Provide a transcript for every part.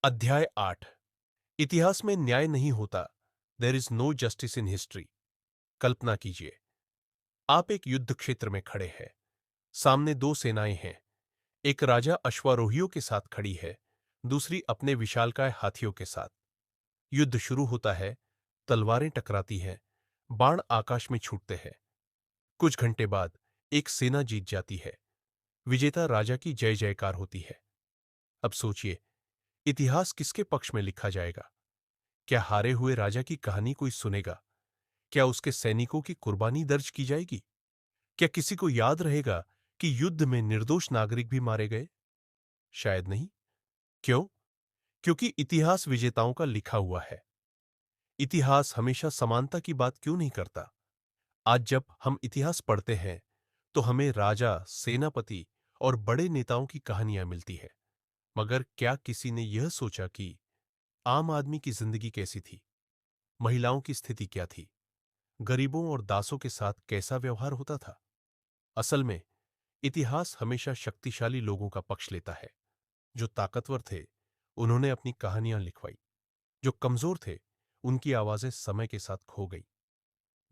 अध्याय 8। इतिहास में न्याय नहीं होता। There is no justice in history. कल्पना कीजिए, आप एक युद्ध क्षेत्र में खड़े हैं। सामने दो सेनाएं हैं। एक राजा अश्वारोहियों के साथ खड़ी है, दूसरी अपने विशालकाय हाथियों के साथ। युद्ध शुरू होता है। तलवारें टकराती हैं, बाण आकाश में छूटते हैं। कुछ घंटे बाद एक सेना जीत जाती है। विजेता राजा की जय जयकार होती है। अब सोचिए, इतिहास किसके पक्ष में लिखा जाएगा? क्या हारे हुए राजा की कहानी कोई सुनेगा? क्या उसके सैनिकों की कुर्बानी दर्ज की जाएगी? क्या किसी को याद रहेगा कि युद्ध में निर्दोष नागरिक भी मारे गए? शायद नहीं। क्यों? क्योंकि इतिहास विजेताओं का लिखा हुआ है। इतिहास हमेशा समानता की बात क्यों नहीं करता? आज जब हम इतिहास पढ़ते हैं तो हमें राजा, सेनापति और बड़े नेताओं की कहानियां मिलती है। मगर क्या किसी ने यह सोचा कि आम आदमी की जिंदगी कैसी थी? महिलाओं की स्थिति क्या थी? गरीबों और दासों के साथ कैसा व्यवहार होता था? असल में इतिहास हमेशा शक्तिशाली लोगों का पक्ष लेता है। जो ताकतवर थे, उन्होंने अपनी कहानियां लिखवाई। जो कमजोर थे, उनकी आवाजें समय के साथ खो गई।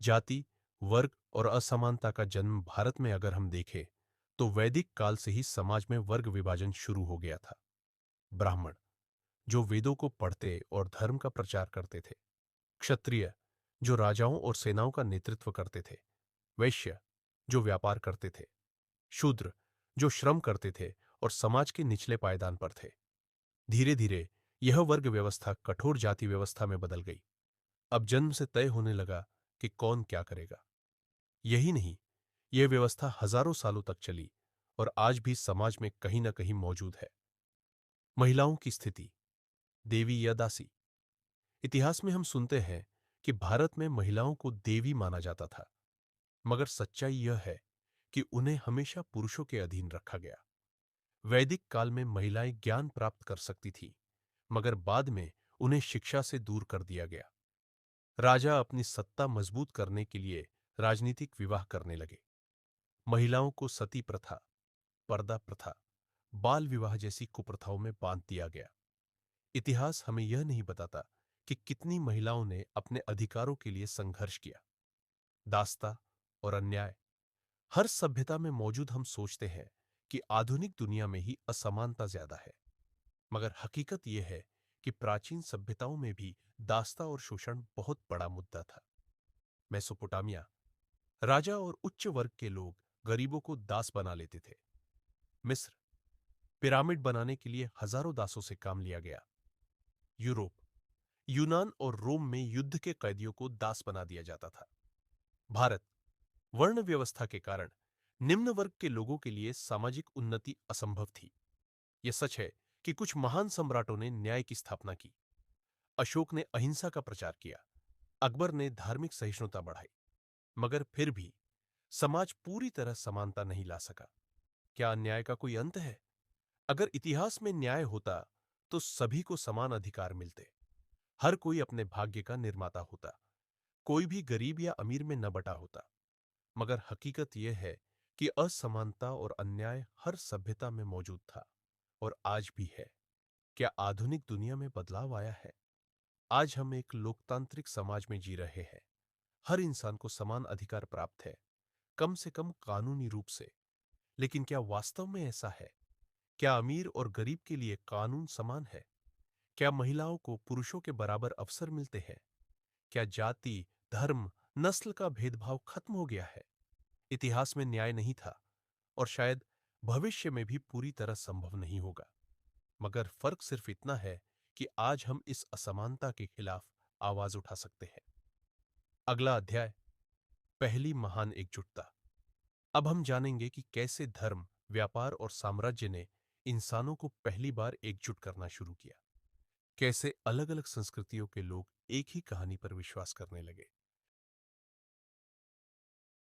जाति, वर्ग और असमानता का जन्म भारत में अगर हम देखें तो वैदिक काल से ही समाज में वर्ग विभाजन शुरू हो गया था। ब्राह्मण, जो वेदों को पढ़ते और धर्म का प्रचार करते थे। क्षत्रिय, जो राजाओं और सेनाओं का नेतृत्व करते थे। वैश्य, जो व्यापार करते थे। शूद्र, जो श्रम करते थे और समाज के निचले पायदान पर थे। धीरे धीरे यह वर्ग व्यवस्था कठोर जाति व्यवस्था में बदल गई। अब जन्म से तय होने लगा कि कौन क्या करेगा। यही नहीं, यह व्यवस्था हजारों सालों तक चली और आज भी समाज में कहीं न कहीं मौजूद है। महिलाओं की स्थिति, देवी या दासी। इतिहास में हम सुनते हैं कि भारत में महिलाओं को देवी माना जाता था। मगर सच्चाई यह है कि उन्हें हमेशा पुरुषों के अधीन रखा गया। वैदिक काल में महिलाएं ज्ञान प्राप्त कर सकती थीं, मगर बाद में उन्हें शिक्षा से दूर कर दिया गया। राजा अपनी सत्ता मजबूत करने के लिए राजनीतिक विवाह करने लगे। महिलाओं को सती प्रथा, पर्दा प्रथा, बाल विवाह जैसी कुप्रथाओं में बांध दिया गया। इतिहास हमें यह नहीं बताता कि कितनी महिलाओं ने अपने अधिकारों के लिए संघर्ष किया। दासता और अन्याय, हर सभ्यता में मौजूद। हम सोचते हैं कि आधुनिक दुनिया में ही असमानता ज्यादा है, मगर हकीकत यह है कि प्राचीन सभ्यताओं में भी दासता और शोषण बहुत बड़ा मुद्दा था। मेसोपोटामिया, राजा और उच्च वर्ग के लोग गरीबों को दास बना लेते थे। मिस्र, पिरामिड बनाने के लिए हजारों दासों से काम लिया गया। यूरोप, यूनान और रोम में युद्ध के कैदियों को दास बना दिया जाता था। भारत, वर्ण व्यवस्था के कारण निम्न वर्ग के लोगों के लिए सामाजिक उन्नति असंभव थी। यह सच है कि कुछ महान सम्राटों ने न्याय की स्थापना की। अशोक ने अहिंसा का प्रचार किया, अकबर ने धार्मिक सहिष्णुता बढ़ाई, मगर फिर भी समाज पूरी तरह समानता नहीं ला सका। क्या अन्याय का कोई अंत है? अगर इतिहास में न्याय होता तो सभी को समान अधिकार मिलते। हर कोई अपने भाग्य का निर्माता होता। कोई भी गरीब या अमीर में न बटा होता। मगर हकीकत यह है कि असमानता और अन्याय हर सभ्यता में मौजूद था और आज भी है। क्या आधुनिक दुनिया में बदलाव आया है? आज हम एक लोकतांत्रिक समाज में जी रहे हैं। हर इंसान को समान अधिकार प्राप्त है, कम से कम कानूनी रूप से। लेकिन क्या वास्तव में ऐसा है? क्या अमीर और गरीब के लिए कानून समान है? क्या महिलाओं को पुरुषों के बराबर अवसर मिलते हैं? क्या जाति, धर्म, नस्ल का भेदभाव खत्म हो गया है? इतिहास में न्याय नहीं था और शायद भविष्य में भी पूरी तरह संभव नहीं होगा। मगर फर्क सिर्फ इतना है कि आज हम इस असमानता के खिलाफ आवाज उठा सकते हैं। अगला अध्याय, पहली महान एकजुटता। अब हम जानेंगे कि कैसे धर्म, व्यापार और साम्राज्य ने इंसानों को पहली बार एकजुट करना शुरू किया। कैसे अलग अलग संस्कृतियों के लोग एक ही कहानी पर विश्वास करने लगे।